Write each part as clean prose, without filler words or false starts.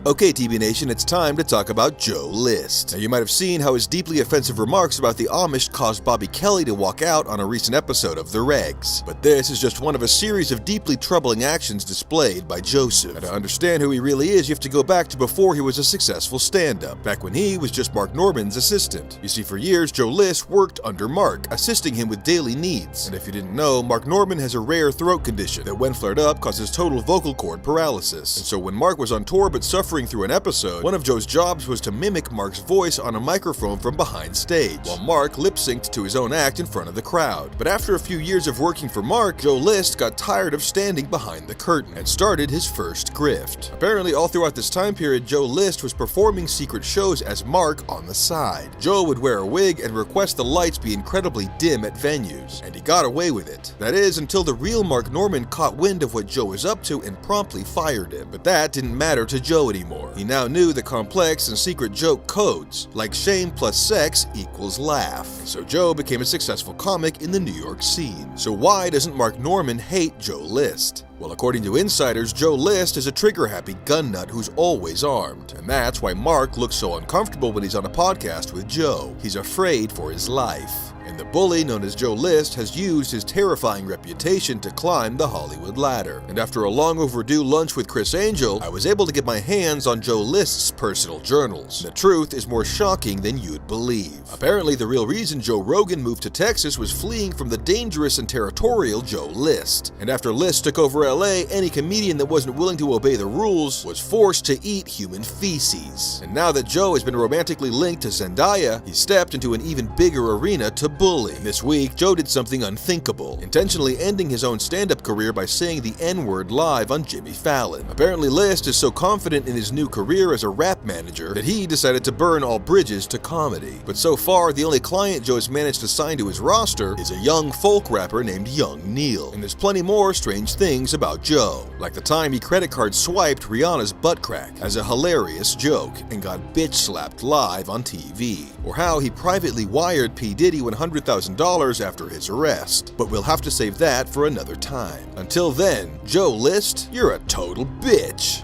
Okay, TV Nation, it's time to talk about Joe List. Now, you might have seen how his deeply offensive remarks about the Amish caused Bobby Kelly to walk out on a recent episode of The Regs. But this is just one of a series of deeply troubling actions displayed by Joseph. And to understand who he really is, you have to go back to before he was a successful stand-up, back when he was just Mark Normand's assistant. You see, for years, Joe List worked under Mark, assisting him with daily needs. And if you didn't know, Mark Normand has a rare throat condition that, when flared up, causes total vocal cord paralysis. And so when Mark was on tour but suffering through an episode, one of Joe's jobs was to mimic Mark's voice on a microphone from behind stage, while Mark lip-synced to his own act in front of the crowd. But after a few years of working for Mark, Joe List got tired of standing behind the curtain and started his first grift. Apparently, all throughout this time period, Joe List was performing secret shows as Mark on the side. Joe would wear a wig and request the lights be incredibly dim at venues, and he got away with it. That is, until the real Mark Normand caught wind of what Joe was up to and promptly fired him. But that didn't matter to Joe anymore. He now knew the complex and secret joke codes, like shame plus sex equals laugh. So Joe became a successful comic in the New York scene. So why doesn't Mark Normand hate Joe List? Well, according to insiders, Joe List is a trigger-happy gun nut who's always armed. And that's why Mark looks so uncomfortable when he's on a podcast with Joe. He's afraid for his life. And the bully known as Joe List has used his terrifying reputation to climb the Hollywood ladder. And after a long overdue lunch with Chris Angel, I was able to get my hands on Joe List's personal journals. And the truth is more shocking than you'd believe. Apparently, the real reason Joe Rogan moved to Texas was fleeing from the dangerous and territorial Joe List. And after List took over LA, any comedian that wasn't willing to obey the rules was forced to eat human feces. And now that Joe has been romantically linked to Zendaya, he stepped into an even bigger arena to bully. And this week, Joe did something unthinkable, intentionally ending his own stand-up career by saying the N-word live on Jimmy Fallon. Apparently, List is so confident in his new career as a rap manager that he decided to burn all bridges to comedy. But so far, the only client Joe has managed to sign to his roster is a young folk rapper named Young Neil. And there's plenty more strange things about Joe, like the time he credit card swiped Rihanna's butt crack as a hilarious joke and got bitch slapped live on TV, or how he privately wired P. Diddy $100,000 after his arrest. But we'll have to save that for another time. Until then, Joe List, you're a total bitch.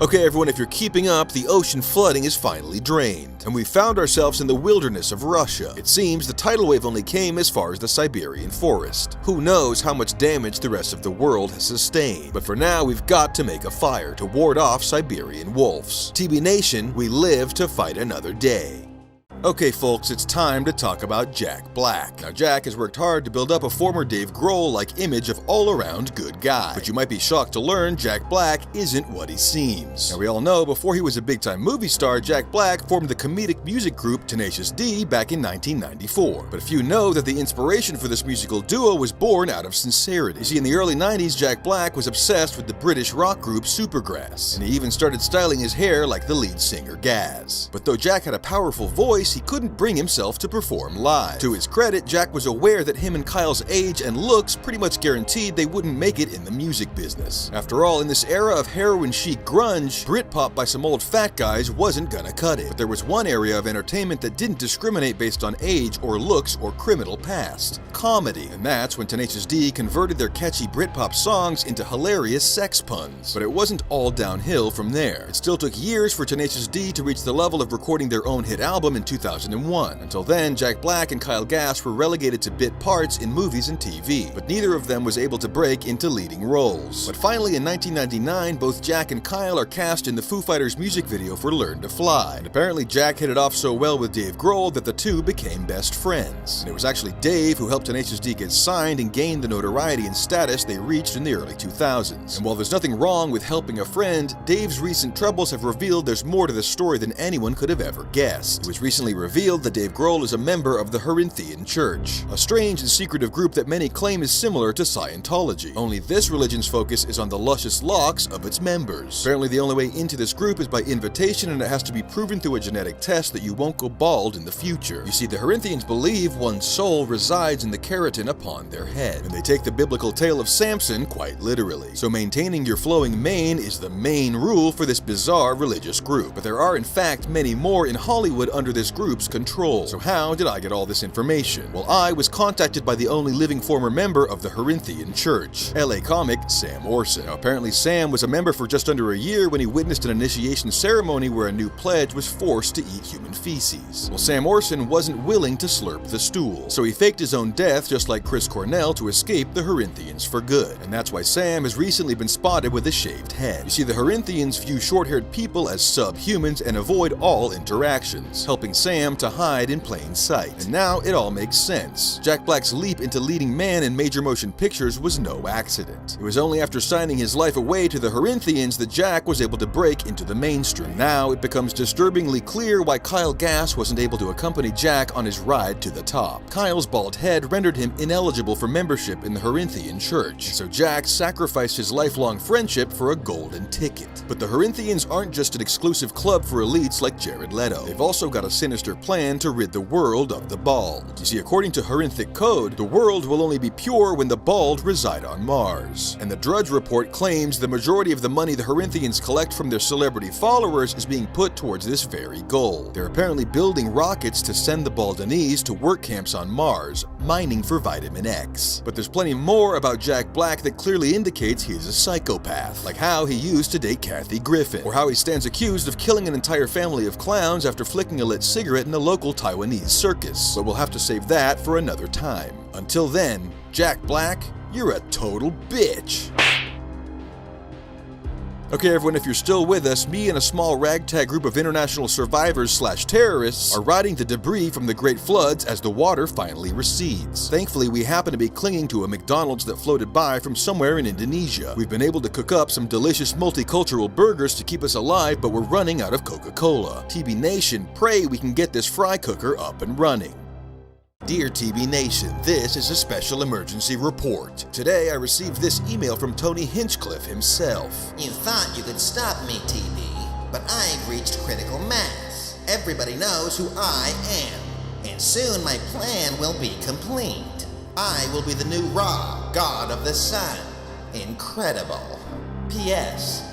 Okay everyone, if you're keeping up, the ocean flooding is finally drained, and we found ourselves in the wilderness of Russia. It seems the tidal wave only came as far as the Siberian forest. Who knows how much damage the rest of the world has sustained, but for now we've got to make a fire to ward off Siberian wolves. TB Nation, we live to fight another day. Okay folks, it's time to talk about Jack Black. Now Jack has worked hard to build up a former Dave Grohl-like image of all-around good guy. But you might be shocked to learn Jack Black isn't what he seems. Now we all know before he was a big-time movie star, Jack Black formed the comedic music group Tenacious D back in 1994. But few know that the inspiration for this musical duo was born out of sincerity. You see, in the early 90s, Jack Black was obsessed with the British rock group Supergrass, and he even started styling his hair like the lead singer Gaz. But though Jack had a powerful voice, he couldn't bring himself to perform live. To his credit, Jack was aware that him and Kyle's age and looks pretty much guaranteed they wouldn't make it in the music business. After all, in this era of heroin-chic grunge, Britpop by some old fat guys wasn't gonna cut it. But there was one area of entertainment that didn't discriminate based on age or looks or criminal past: comedy. And that's when Tenacious D converted their catchy Britpop songs into hilarious sex puns. But it wasn't all downhill from there. It still took years for Tenacious D to reach the level of recording their own hit album in 2001. Until then, Jack Black and Kyle Gass were relegated to bit parts in movies and TV, but neither of them was able to break into leading roles. But finally, in 1999, both Jack and Kyle are cast in the Foo Fighters music video for Learn to Fly. And apparently Jack hit it off so well with Dave Grohl that the two became best friends. And it was actually Dave who helped Tenacious D get signed and gain the notoriety and status they reached in the early 2000s. And while there's nothing wrong with helping a friend, Dave's recent troubles have revealed there's more to the story than anyone could have ever guessed. It was recently revealed that Dave Grohl is a member of the Corinthian Church, a strange and secretive group that many claim is similar to Scientology, only this religion's focus is on the luscious locks of its members. Apparently the only way into this group is by invitation, and it has to be proven through a genetic test that you won't go bald in the future. You see, the Corinthians believe one's soul resides in the keratin upon their head, and they take the biblical tale of Samson quite literally. So maintaining your flowing mane is the main rule for this bizarre religious group. But there are in fact many more in Hollywood under this group's control. So how did I get all this information? Well, I was contacted by the only living former member of the Corinthian Church, LA comic Sam Orson. Now, apparently Sam was a member for just under a year when he witnessed an initiation ceremony where a new pledge was forced to eat human feces. Well, Sam Orson wasn't willing to slurp the stool, so he faked his own death just like Chris Cornell to escape the Corinthians for good. And that's why Sam has recently been spotted with a shaved head. You see, the Corinthians view short-haired people as subhumans and avoid all interactions, helping Sam to hide in plain sight. And now it all makes sense. Jack Black's leap into leading man in major motion pictures was no accident. It was only after signing his life away to the Corinthians that Jack was able to break into the mainstream. Now it becomes disturbingly clear why Kyle Gass wasn't able to accompany Jack on his ride to the top. Kyle's bald head rendered him ineligible for membership in the Corinthian Church, so Jack sacrificed his lifelong friendship for a golden ticket. But the Corinthians aren't just an exclusive club for elites like Jared Leto. They've also got a sinister plan to rid the world of the bald. You see, according to Corinthic code, the world will only be pure when the bald reside on Mars. And the Drudge Report claims the majority of the money the Corinthians collect from their celebrity followers is being put towards this very goal. They're apparently building rockets to send the Baldanese to work camps on Mars, mining for vitamin X. But there's plenty more about Jack Black that clearly indicates he's a psychopath, like how he used to date Kathy Griffin, or how he stands accused of killing an entire family of clowns after flicking a lit cigarette in a local Taiwanese circus. But we'll have to save that for another time. Until then, Jack Black, you're a total bitch. Okay everyone, if you're still with us, me and a small ragtag group of international survivors/terrorists are riding the debris from the Great Floods as the water finally recedes. Thankfully, we happen to be clinging to a McDonald's that floated by from somewhere in Indonesia. We've been able to cook up some delicious multicultural burgers to keep us alive, but we're running out of Coca-Cola. TB Nation, pray we can get this fry cooker up and running. Dear TB Nation, this is a special emergency report. Today I received this email from Tony Hinchcliffe himself. You thought you could stop me, TB, but I've reached critical mass. Everybody knows who I am, and soon my plan will be complete. I will be the new Ra, God of the Sun. Incredible. P.S.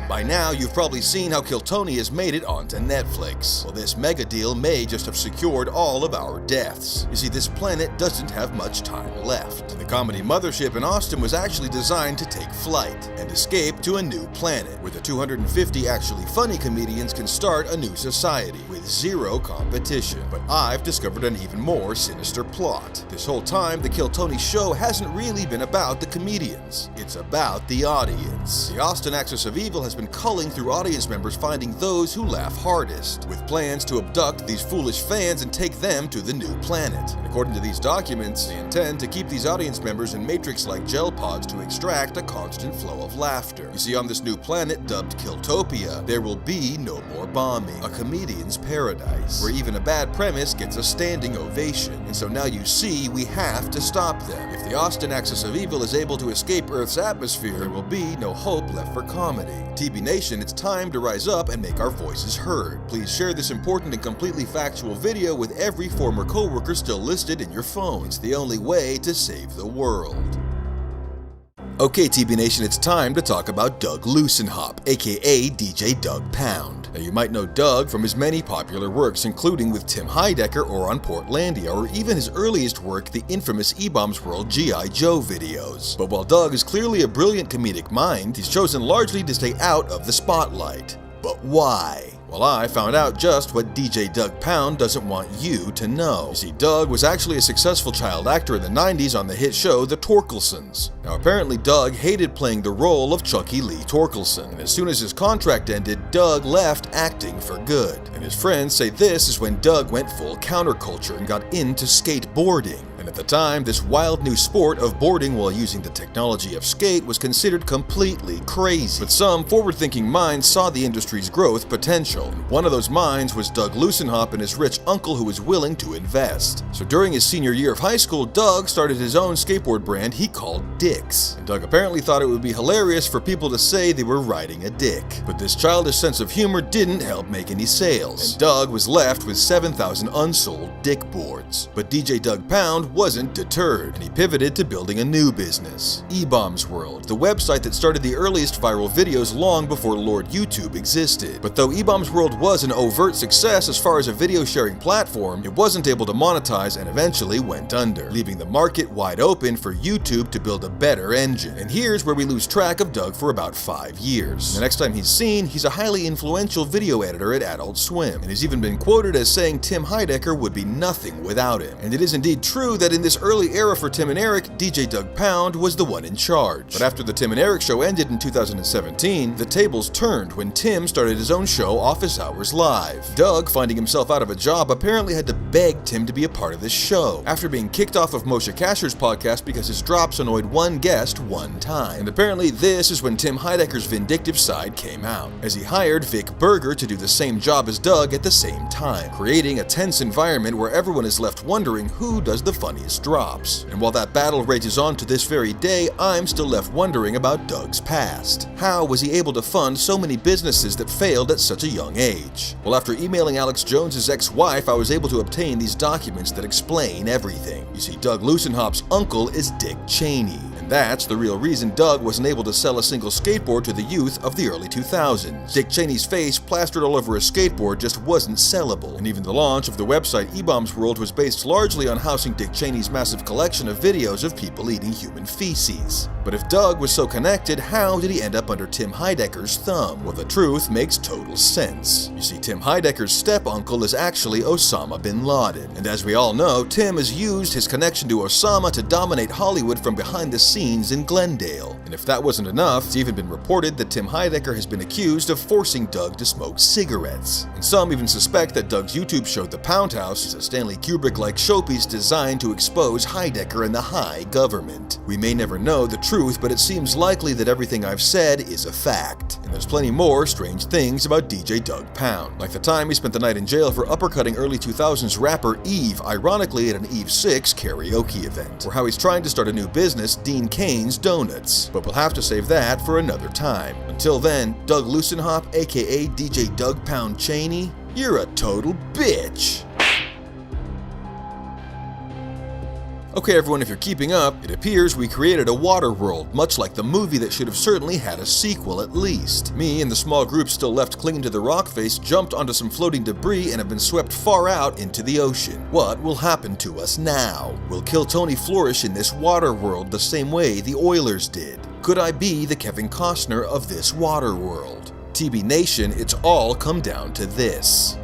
By now, you've probably seen how Kill Tony has made it onto Netflix. Well, this mega deal may just have secured all of our deaths. You see, this planet doesn't have much time left. The comedy mothership in Austin was actually designed to take flight and escape to a new planet, where the 250 actually funny comedians can start a new society with zero competition. But I've discovered an even more sinister plot. This whole time, the Kill Tony show hasn't really been about the comedians. It's about the audience. The Austin Axis of Evil has been culling through audience members, finding those who laugh hardest, with plans to abduct these foolish fans and take them to the new planet. And according to these documents, they intend to keep these audience members in Matrix-like gel pods to extract a constant flow of laughter. You see, on this new planet dubbed Killtopia, there will be no more bombing, a comedian's paradise, where even a bad premise gets a standing ovation. And so now you see, we have to stop them. If the Austin Axis of Evil is able to escape Earth's atmosphere, there will be no hope left for comedy. TB Nation, it's time to rise up and make our voices heard. Please share this important and completely factual video with every former coworker still listed in your phone. It's the only way to save the world. Okay, TB Nation, it's time to talk about Doug Loosenhop, aka DJ Doug Pound. Now, you might know Doug from his many popular works, including with Tim Heidecker or on Portlandia, or even his earliest work, the infamous E-Bombs World G.I. Joe videos. But while Doug is clearly a brilliant comedic mind, he's chosen largely to stay out of the spotlight. But why? Well, I found out just what DJ Doug Pound doesn't want you to know. You see, Doug was actually a successful child actor in the 90s on the hit show The Torkelsons. Now, apparently Doug hated playing the role of Chucky Lee Torkelson, and as soon as his contract ended, Doug left acting for good. And his friends say this is when Doug went full counterculture and got into skateboarding. And at the time, this wild new sport of boarding while using the technology of skate was considered completely crazy. But some forward-thinking minds saw the industry's growth potential. And one of those minds was Doug Loosenhop and his rich uncle who was willing to invest. So during his senior year of high school, Doug started his own skateboard brand he called Dicks. And Doug apparently thought it would be hilarious for people to say they were riding a dick. But this childish sense of humor didn't help make any sales. And Doug was left with 7,000 unsold dick boards. But DJ Doug Pound wasn't deterred, and he pivoted to building a new business, eBaum's World, the website that started the earliest viral videos long before Lord YouTube existed. But though eBaum's World was an overt success as far as a video sharing platform, it wasn't able to monetize and eventually went under, leaving the market wide open for YouTube to build a better engine. And here's where we lose track of Doug for about 5 years. The next time he's seen, he's a highly influential video editor at Adult Swim, and has even been quoted as saying Tim Heidecker would be nothing without him. And it is indeed true that in this early era for Tim and Eric, DJ Doug Pound was the one in charge. But after the Tim and Eric show ended in 2017, the tables turned when Tim started his own show, Office Hours Live. Doug, finding himself out of a job, apparently had to beg Tim to be a part of this show, after being kicked off of Moshe Kasher's podcast because his drops annoyed one guest one time. And apparently this is when Tim Heidecker's vindictive side came out, as he hired Vic Berger to do the same job as Doug at the same time, creating a tense environment where everyone is left wondering who does the funniest drops. And while that battle rages on to this very day, I'm still left wondering about Doug's past. How was he able to fund so many businesses that failed at such a young age? Well, after emailing Alex Jones's ex-wife, I was able to obtain these documents that explain everything. You see, Doug Lucenhop's uncle is Dick Cheney, and that's the real reason Doug wasn't able to sell a single skateboard to the youth of the early 2000s. Dick Cheney's face plastered all over a skateboard just wasn't sellable, and even the launch of the website eBaum's World was based largely on housing Dick Cheney's massive collection of videos of people eating human feces. But if Doug was so connected, how did he end up under Tim Heidecker's thumb? Well, the truth makes total sense. You see, Tim Heidecker's step-uncle is actually Osama bin Laden, and as we all know, Tim has used his connection to Osama to dominate Hollywood from behind the scenes in Glendale. And if that wasn't enough, it's even been reported that Tim Heidecker has been accused of forcing Doug to smoke cigarettes. And some even suspect that Doug's YouTube show The Pound House is a Stanley Kubrick-like showpiece designed to expose Heidecker and the high government. We may never know the truth, but it seems likely that everything I've said is a fact. And there's plenty more strange things about DJ Doug Pound, like the time he spent the night in jail for uppercutting early 2000s rapper Eve, ironically at an Eve 6 karaoke event, or how he's trying to start a new business, Dean Cain's Donuts. But we'll have to save that for another time. Until then, Doug Lucenhop, aka DJ Doug Pound Cheney, you're a total bitch! Okay everyone, if you're keeping up, it appears we created a water world, much like the movie that should have certainly had a sequel at least. Me and the small group still left clinging to the rock face jumped onto some floating debris and have been swept far out into the ocean. What will happen to us now? Will Kill Tony flourish in this water world the same way the Oilers did? Could I be the Kevin Costner of this water world? TB Nation, it's all come down to this.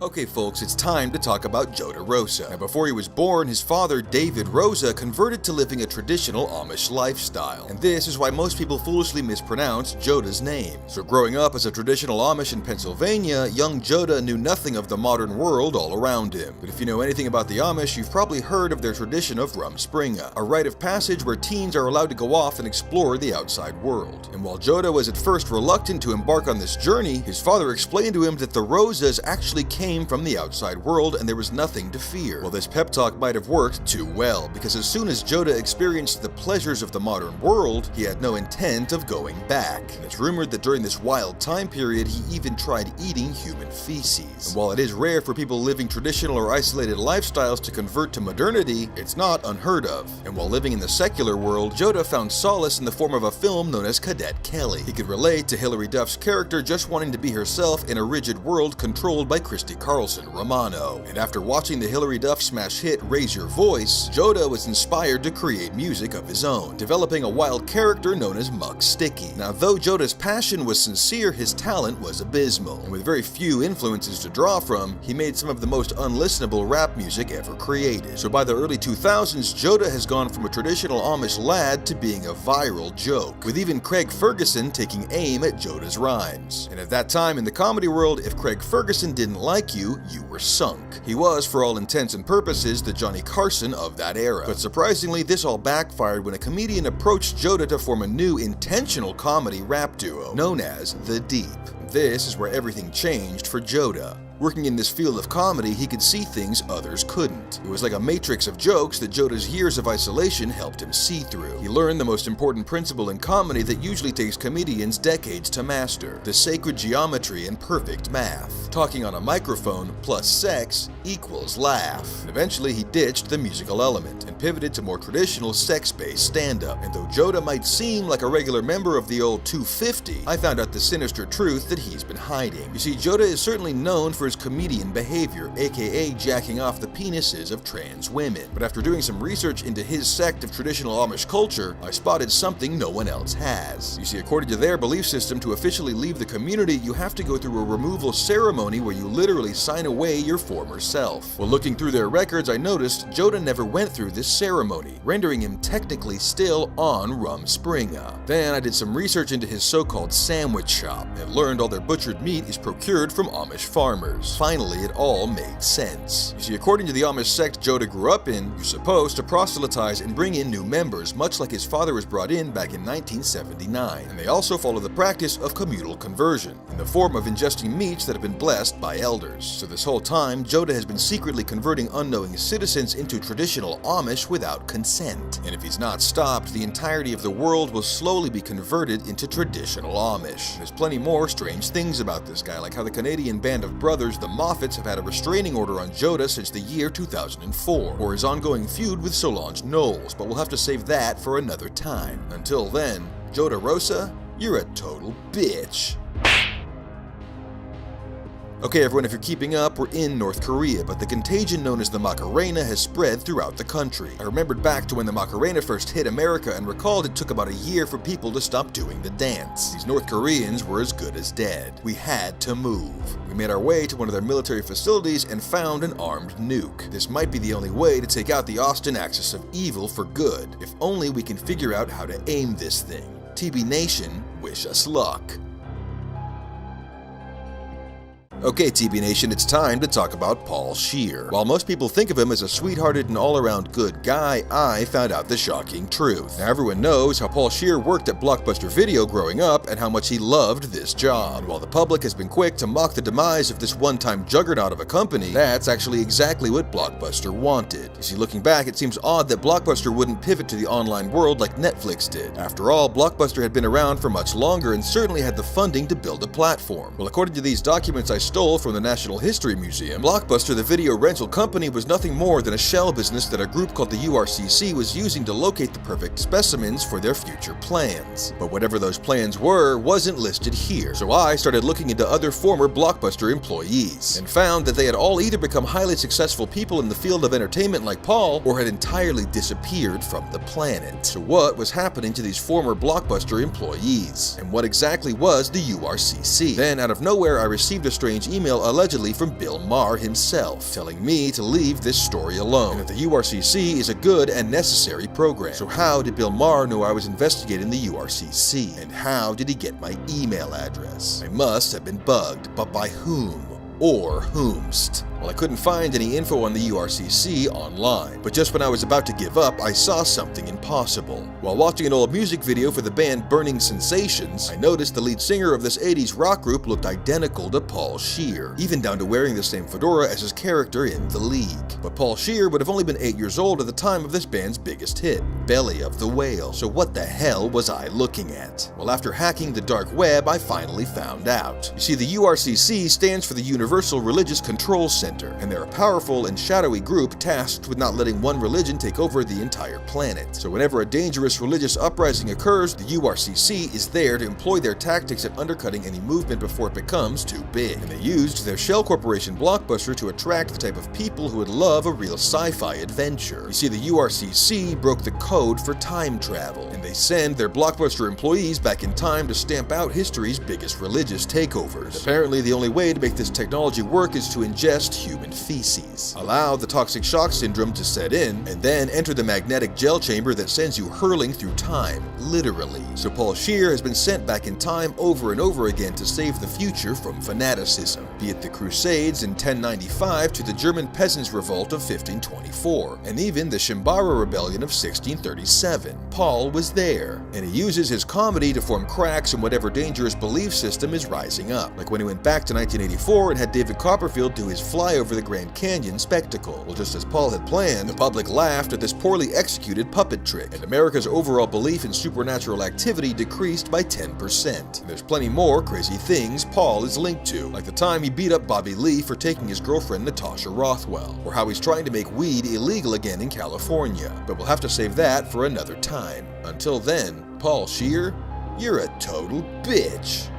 Okay folks, it's time to talk about Joda Rosa. Now before he was born, his father, David Rosa, converted to living a traditional Amish lifestyle. And this is why most people foolishly mispronounce Joda's name. So growing up as a traditional Amish in Pennsylvania, young Joda knew nothing of the modern world all around him. But if you know anything about the Amish, you've probably heard of their tradition of Rumspringa, a rite of passage where teens are allowed to go off and explore the outside world. And while Joda was at first reluctant to embark on this journey, his father explained to him that the Rosas actually came from the outside world and there was nothing to fear. Well, this pep talk might have worked too well, because as soon as Joda experienced the pleasures of the modern world, he had no intent of going back. And it's rumored that during this wild time period, he even tried eating human feces. And while it is rare for people living traditional or isolated lifestyles to convert to modernity, it's not unheard of. And while living in the secular world, Joda found solace in the form of a film known as Cadet Kelly. He could relate to Hilary Duff's character just wanting to be herself in a rigid world controlled by Christy Carlson Romano. And after watching the Hilary Duff smash hit Raise Your Voice, Joda was inspired to create music of his own, developing a wild character known as Muck Sticky. Now, though Joda's passion was sincere, his talent was abysmal. And with very few influences to draw from, he made some of the most unlistenable rap music ever created. So by the early 2000s, Joda has gone from a traditional Amish lad to being a viral joke, with even Craig Ferguson taking aim at Joda's rhymes. And at that time in the comedy world, if Craig Ferguson didn't like you were sunk. He was, for all intents and purposes, the Johnny Carson of that era. But surprisingly, this all backfired when a comedian approached Joda to form a new intentional comedy rap duo known as The Deep. This is where everything changed for Joda. Working in this field of comedy, he could see things others couldn't. It was like a matrix of jokes that Joda's years of isolation helped him see through. He learned the most important principle in comedy that usually takes comedians decades to master: the sacred geometry and perfect math. Talking on a microphone plus sex equals laugh. And eventually he ditched the musical element and pivoted to more traditional sex-based stand-up. And though Joda might seem like a regular member of the old 250, I found out the sinister truth that he's been hiding. You see, Joda is certainly known for his comedian behavior, aka jacking off the penises of trans women. But after doing some research into his sect of traditional Amish culture, I spotted something no one else has. You see, according to their belief system, to officially leave the community, you have to go through a removal ceremony where you literally sign away your former self. While looking through their records, I noticed Joda never went through this ceremony, rendering him technically still on Rumspringa. Then I did some research into his so-called sandwich shop and learned all their butchered meat is procured from Amish farmers. Finally, it all made sense. You see, according to the Amish sect Joda grew up in, you're supposed to proselytize and bring in new members, much like his father was brought in back in 1979. And they also follow the practice of communal conversion, in the form of ingesting meats that have been blessed by elders. So this whole time, Joda has been secretly converting unknowing citizens into traditional Amish without consent. And if he's not stopped, the entirety of the world will slowly be converted into traditional Amish. There's plenty more strange things about this guy, like how the Canadian band of brothers, the Moffats, have had a restraining order on Joda since the year 2004, or his ongoing feud with Solange Knowles, but we'll have to save that for another time. Until then, Joda Rosa, you're a total bitch. Okay everyone, if you're keeping up, we're in North Korea, but the contagion known as the Macarena has spread throughout the country. I remembered back to when the Macarena first hit America and recalled it took about a year for people to stop doing the dance. These North Koreans were as good as dead. We had to move. We made our way to one of their military facilities and found an armed nuke. This might be the only way to take out the Austin axis of evil for good, if only we can figure out how to aim this thing. TB Nation, wish us luck. Okay, TB Nation, it's time to talk about Paul Shear. While most people think of him as a sweethearted and all-around good guy, I found out the shocking truth. Now, everyone knows how Paul Shear worked at Blockbuster Video growing up and how much he loved this job. And while the public has been quick to mock the demise of this one-time juggernaut of a company, that's actually exactly what Blockbuster wanted. You see, looking back, it seems odd that Blockbuster wouldn't pivot to the online world like Netflix did. After all, Blockbuster had been around for much longer and certainly had the funding to build a platform. Well, according to these documents I stole from the National History Museum, Blockbuster, the video rental company, was nothing more than a shell business that a group called the URCC was using to locate the perfect specimens for their future plans. But whatever those plans were wasn't listed here, so I started looking into other former Blockbuster employees, and found that they had all either become highly successful people in the field of entertainment like Paul, or had entirely disappeared from the planet. So what was happening to these former Blockbuster employees? And what exactly was the URCC? Then, out of nowhere, I received a strange email allegedly from Bill Maher himself, telling me to leave this story alone, and that the URCC is a good and necessary program. So how did Bill Maher know I was investigating the URCC? And how did he get my email address? I must have been bugged, but by whom? Or whomst? Well, I couldn't find any info on the URCC online, but just when I was about to give up, I saw something impossible. While watching an old music video for the band Burning Sensations, I noticed the lead singer of this 80s rock group looked identical to Paul Shear, even down to wearing the same fedora as his character in The League. But Paul Shear would have only been 8 years old at the time of this band's biggest hit, Belly of the Whale. So what the hell was I looking at? Well, after hacking the dark web, I finally found out. You see, the URCC stands for the Universal Religious Control Center, and they're a powerful and shadowy group tasked with not letting one religion take over the entire planet. So whenever a dangerous religious uprising occurs, the URCC is there to employ their tactics at undercutting any movement before it becomes too big. And they used their shell corporation Blockbuster to attract the type of people who would love a real sci-fi adventure. You see, the URCC broke the code for time travel, and they send their Blockbuster employees back in time to stamp out history's biggest religious takeovers. Apparently, the only way to make this technology work is to ingest human feces, allow the toxic shock syndrome to set in, and then enter the magnetic gel chamber that sends you hurling through time, literally. So Paul Shear has been sent back in time over and over again to save the future from fanaticism, be it the Crusades in 1095 to the German Peasants' Revolt of 1524, and even the Shimbara Rebellion of 1637. Paul was there, and he uses his comedy to form cracks in whatever dangerous belief system is rising up, like when he went back to 1984 and had David Copperfield do his fly over the Grand Canyon spectacle. Well, just as Paul had planned, the public laughed at this poorly executed puppet trick, and America's overall belief in supernatural activity decreased by 10%. And there's plenty more crazy things Paul is linked to, like the time he beat up Bobby Lee for taking his girlfriend Natasha Rothwell, or how he's trying to make weed illegal again in California. But we'll have to save that for another time. Until then, Paul Shear, you're a total bitch.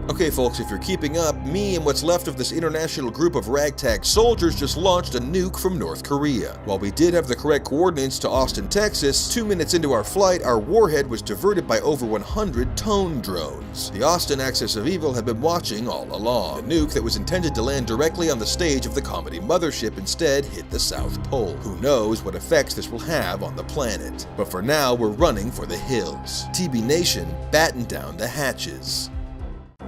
Okay folks, if you're keeping up, me and what's left of this international group of ragtag soldiers just launched a nuke from North Korea. While we did have the correct coordinates to Austin, Texas, 2 minutes into our flight, our warhead was diverted by over 100 tone drones. The Austin axis of evil had been watching all along. The nuke that was intended to land directly on the stage of the comedy mothership instead hit the South Pole. Who knows what effects this will have on the planet. But for now, we're running for the hills. TB Nation, batten down the hatches.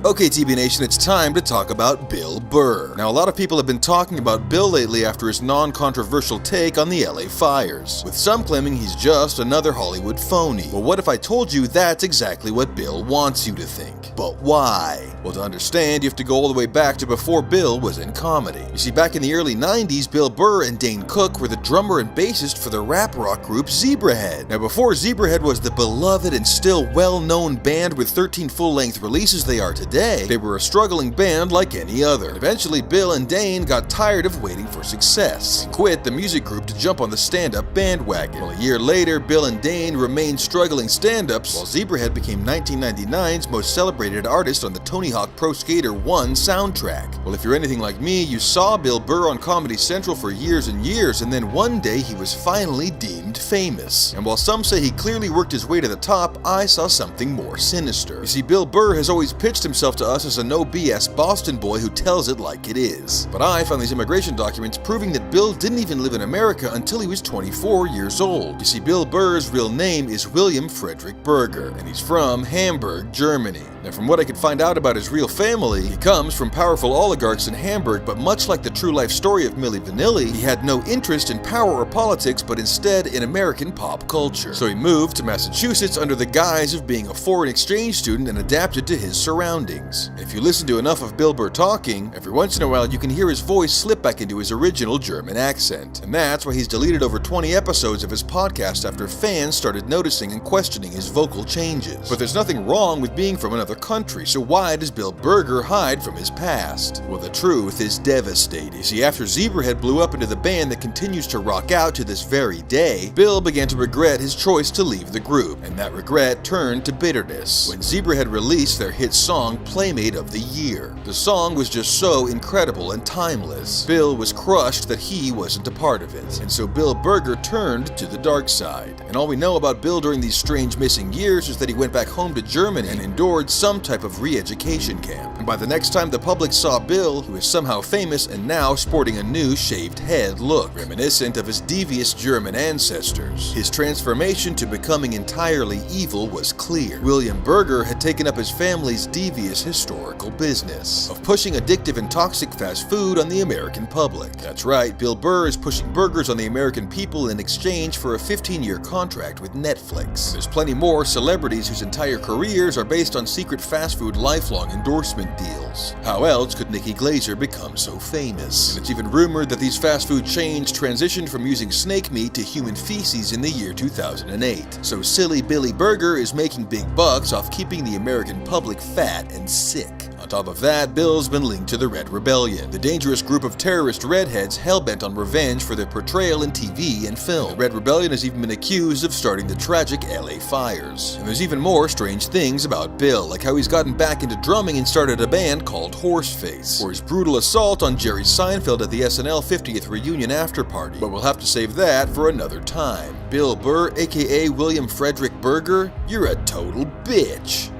Okay, TB Nation, it's time to talk about Bill Burr. Now, a lot of people have been talking about Bill lately after his non-controversial take on the LA fires, with some claiming he's just another Hollywood phony. Well, what if I told you that's exactly what Bill wants you to think? But why? Well, to understand, you have to go all the way back to before Bill was in comedy. You see, back in the early 90s, Bill Burr and Dane Cook were the drummer and bassist for the rap rock group Zebrahead. Now, before Zebrahead was the beloved and still well-known band with 13 full-length releases they are today, they were a struggling band like any other. Eventually, Bill and Dane got tired of waiting for success and quit the music group to jump on the stand-up bandwagon. Well, a year later, Bill and Dane remained struggling stand-ups, while Zebrahead became 1999's most celebrated artist on the Tony Hawk Pro Skater 1 soundtrack. Well, if you're anything like me, you saw Bill Burr on Comedy Central for years and years, and then one day he was finally deemed famous. And while some say he clearly worked his way to the top, I saw something more sinister. You see, Bill Burr has always pitched himself to us as a no BS Boston boy who tells it like it is. But I found these immigration documents proving that Bill didn't even live in America until he was 24 years old. You see, Bill Burr's real name is William Frederick Berger, and he's from Hamburg, Germany. Now, from what I could find out about his real family, he comes from powerful oligarchs in Hamburg, but much like the true life story of Milli Vanilli, he had no interest in power or politics, but instead in American pop culture. So he moved to Massachusetts under the guise of being a foreign exchange student and adapted to his surroundings. If you listen to enough of Bill Burr talking, every once in a while you can hear his voice slip back into his original German accent. And that's why he's deleted over 20 episodes of his podcast after fans started noticing and questioning his vocal changes. But there's nothing wrong with being from another country, so why does Bill Berger hide from his past? Well, the truth is devastating. You see, after Zebrahead blew up into the band that continues to rock out to this very day, Bill began to regret his choice to leave the group, and that regret turned to bitterness when Zebrahead released their hit song Playmate of the Year. The song was just so incredible and timeless. Bill was crushed that he wasn't a part of it, and so Bill Berger turned to the dark side. And all we know about Bill during these strange missing years is that he went back home to Germany and endured some type of re-education camp. And by the next time the public saw Bill, he was somehow famous and now sporting a new shaved head look, reminiscent of his devious German ancestors. His transformation to becoming entirely evil was clear. William Berger had taken up his family's devious historical business of pushing addictive and toxic fast food on the American public. That's right, Bill Burr is pushing burgers on the American people in exchange for a 15-year contract with Netflix. And there's plenty more celebrities whose entire careers are based on secret fast food lifelong endorsement deals. How else could Nikki Glaser become so famous? And it's even rumored that these fast food chains transitioned from using snake meat to human feces in the year 2008. So silly Billy Berger is making big bucks off keeping the American public fat and sick. On top of that, Bill's been linked to the Red Rebellion, the dangerous group of terrorist redheads hell-bent on revenge for their portrayal in TV and film. The Red Rebellion has even been accused of starting the tragic LA fires. And there's even more strange things about Bill, like how he's gotten back into drumming and started a band called Horseface, or his brutal assault on Jerry Seinfeld at the SNL 50th reunion after party. But we'll have to save that for another time. Bill Burr, aka William Frederick Berger, you're a total bitch.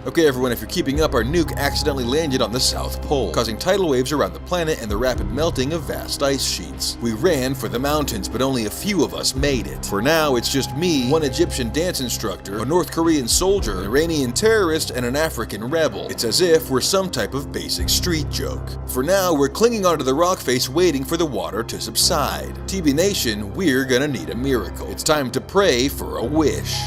Okay everyone, if you're keeping up, our nuke accidentally landed on the South Pole, causing tidal waves around the planet and the rapid melting of vast ice sheets. We ran for the mountains, but only a few of us made it. For now, it's just me, one Egyptian dance instructor, a North Korean soldier, an Iranian terrorist, and an African rebel. It's as if we're some type of basic street joke. For now, we're clinging onto the rock face waiting for the water to subside. TB Nation, we're gonna need a miracle. It's time to pray for a wish.